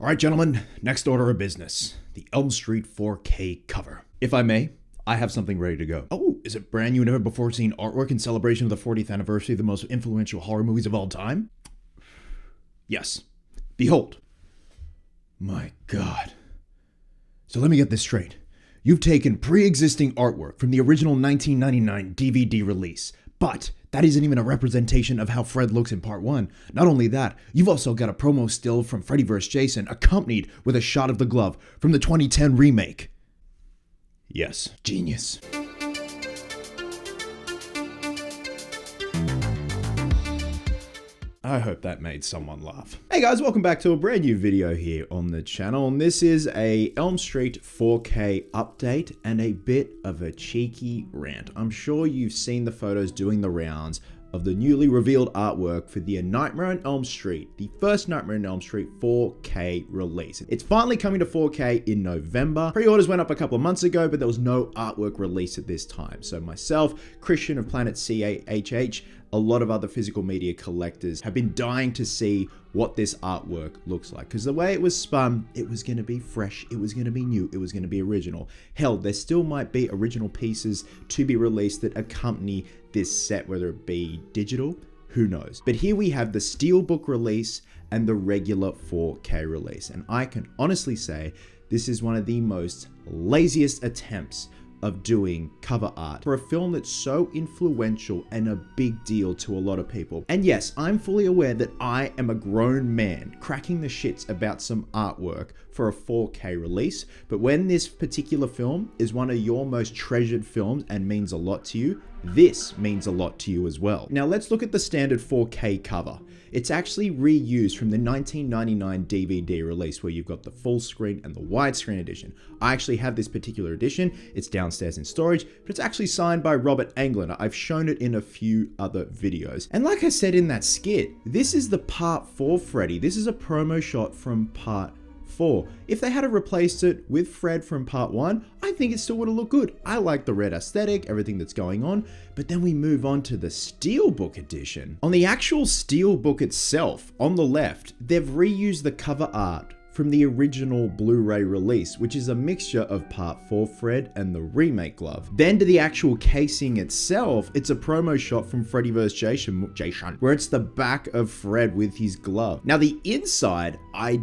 All right, gentlemen, next order of business. The Elm Street 4K cover. If I may, I have something ready to go. Oh, is it brand new, never before seen artwork in celebration of the 40th anniversary of the most influential horror movies of all time? Yes. Behold. My God. So let me get this straight. You've taken pre-existing artwork from the original 1999 DVD release, but that isn't even a representation of how Fred looks in part 1. Not only that, you've also got a promo still from Freddy vs. Jason accompanied with a shot of the glove from the 2010 remake. Yes, genius. I hope that made someone laugh. Hey guys, welcome back to a brand new video here on the channel, and this is a Elm Street 4K update and a bit of a cheeky rant. I'm sure you've seen the photos doing the rounds of the newly revealed artwork for the Nightmare on Elm Street, the first Nightmare on Elm Street 4K release. It's finally coming to 4K in November. Pre-orders went up a couple of months ago, but there was no artwork released at this time. So myself, Christian of Planet CAHH, a lot of other physical media collectors have been dying to see what this artwork looks like. Because the way it was spun, it was going to be fresh, it was going to be new, it was going to be original. Hell, there still might be original pieces to be released that accompany this set, whether it be digital, who knows. But here we have the steelbook release and the regular 4K release. And I can honestly say this is one of the most laziest attempts of doing cover art for a film that's so influential and a big deal to a lot of people. And yes, I'm fully aware that I am a grown man cracking the shits about some artwork for a 4K release, but when this particular film is one of your most treasured films and means a lot to you, this means a lot to you as well. Now let's look at the standard 4K cover. It's actually reused from the 1999 DVD release where you've got the full screen and the widescreen edition. I actually have this particular edition. It's downstairs in storage, but it's actually signed by Robert Englund. I've shown it in a few other videos. And like I said in that skit, this is the part 4 Freddy. This is a promo shot from part 4. If they had replaced it with Fred from part 1, I think it still would have looked good. I like the red aesthetic, everything that's going on, but then we move on to the Steelbook edition. On the actual Steelbook itself, on the left, they've reused the cover art from the original Blu-ray release, which is a mixture of part 4 Fred and the remake glove. Then to the actual casing itself, it's a promo shot from Freddy vs. Jason, where it's the back of Fred with his glove. Now the inside, I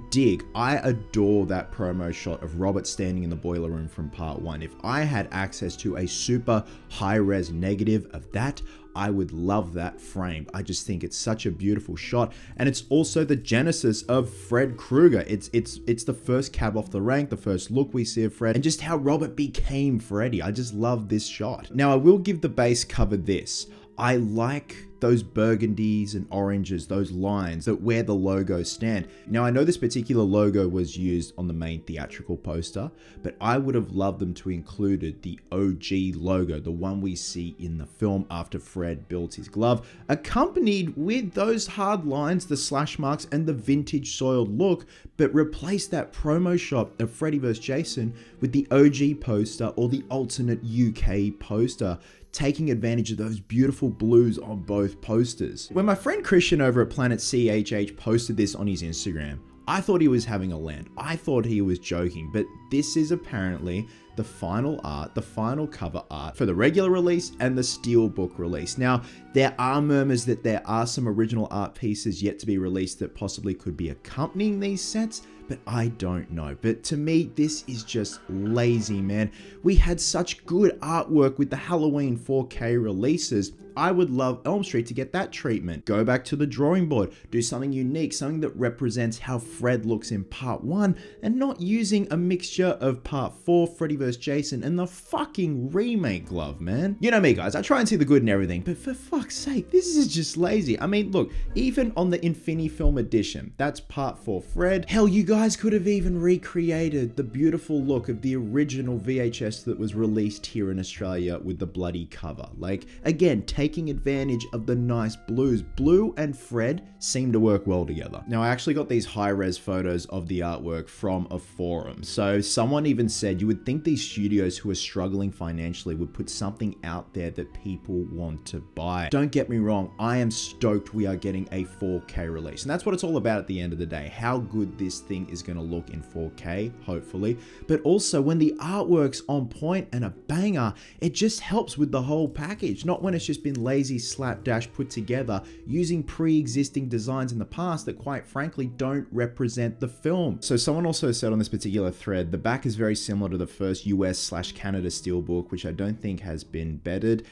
adore that promo shot of Robert standing in the boiler room from part 1. If I had access to a super high-res negative of that, I would love that frame. I just think it's such a beautiful shot, and it's also the genesis of Fred Krueger. It's the first cab off the rank, the first look we see of Fred, and just how Robert became Freddy. I just love this shot. Now I will give the base cover this. I like those burgundies and oranges, those lines that where the logos stand. Now I know this particular logo was used on the main theatrical poster, but I would have loved them to included the OG logo, the one we see in the film after Fred builds his glove, accompanied with those hard lines, the slash marks, and the vintage soiled look, but replace that promo shot of Freddy vs. Jason with the OG poster or the alternate UK poster, taking advantage of those beautiful blues on both posters. When my friend Christian over at Planet CHH posted this on his Instagram, I thought he was having a land. I thought he was joking, but this is apparently the final art, the final cover art for the regular release and the Steelbook release. Now, there are murmurs that there are some original art pieces yet to be released that possibly could be accompanying these sets, but I don't know. But to me, this is just lazy, man. We had such good artwork with the Halloween 4K releases. I would love Elm Street to get that treatment. Go back to the drawing board, do something unique, something that represents how Fred looks in part 1, and not using a mixture of part 4, Freddy vs. Jason, and the fucking remake glove, man. You know me, guys, I try and see the good in everything, but for fuck's sake, this is just lazy. I mean, look, even on the Infinifilm edition, that's part 4 Fred. Hell, you guys could have even recreated the beautiful look of the original VHS that was released here in Australia with the bloody cover. Like, again, taking advantage of the nice blues. Blue and Fred seem to work well together. Now, I actually got these high-res photos of the artwork from a forum. So someone even said you would think these these studios who are struggling financially would put something out there that people want to buy. Don't get me wrong, I am stoked we are getting a 4K release. And that's what it's all about at the end of the day. How good this thing is going to look in 4K, hopefully. But also when the artwork's on point and a banger, it just helps with the whole package. Not when it's just been lazy slapdash put together using pre-existing designs in the past that quite frankly don't represent the film. So someone also said on this particular thread, the back is very similar to the first US/Canada steelbook, which I don't think has been bettered.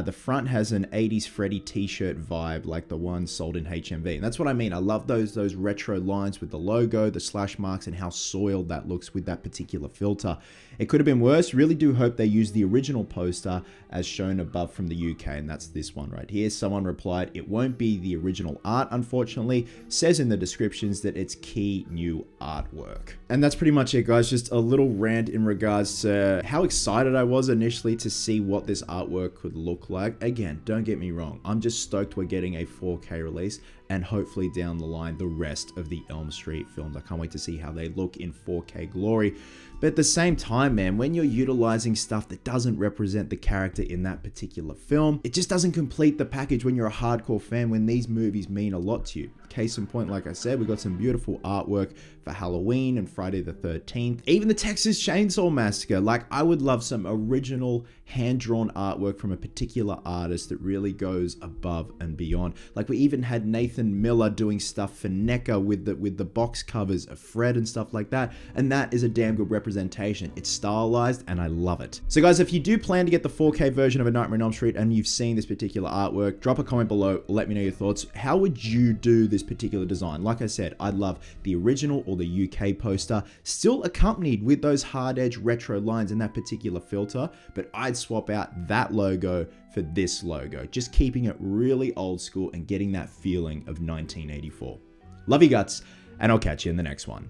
The front has an 80s Freddy t-shirt vibe like the one sold in HMV. And that's what I mean. I love those retro lines with the logo, the slash marks, and how soiled that looks with that particular filter. It could have been worse. Really do hope they use the original poster as shown above from the UK, and that's this one right here. Someone replied, it won't be the original art, unfortunately. Says in the descriptions that it's key new artwork. And that's pretty much it, guys. Just a little rant in regards to how excited I was initially to see what this artwork could look like. Again, don't get me wrong. I'm just stoked we're getting a 4K release, and hopefully down the line, the rest of the Elm Street films. I can't wait to see how they look in 4K glory. But at the same time, man, when you're utilizing stuff that doesn't represent the character in that particular film, it just doesn't complete the package when you're a hardcore fan, when these movies mean a lot to you. Case in point, like I said, we got some beautiful artwork for Halloween and Friday the 13th. Even the Texas Chainsaw Massacre. Like, I would love some original hand-drawn artwork from a particular artist that really goes above and beyond. Like, we even had Nathan Miller doing stuff for NECA with the box covers of Fred and stuff like that. And that is a damn good representation. It's stylized and I love it. So guys, if you do plan to get the 4K version of A Nightmare on Elm Street and you've seen this particular artwork, drop a comment below, let me know your thoughts. How would you do this particular design? Like I said, I'd love the original or the UK poster, still accompanied with those hard edge retro lines in that particular filter, but I'd swap out that logo for this logo, just keeping it really old school and getting that feeling of 1984. Love you guts, and I'll catch you in the next one.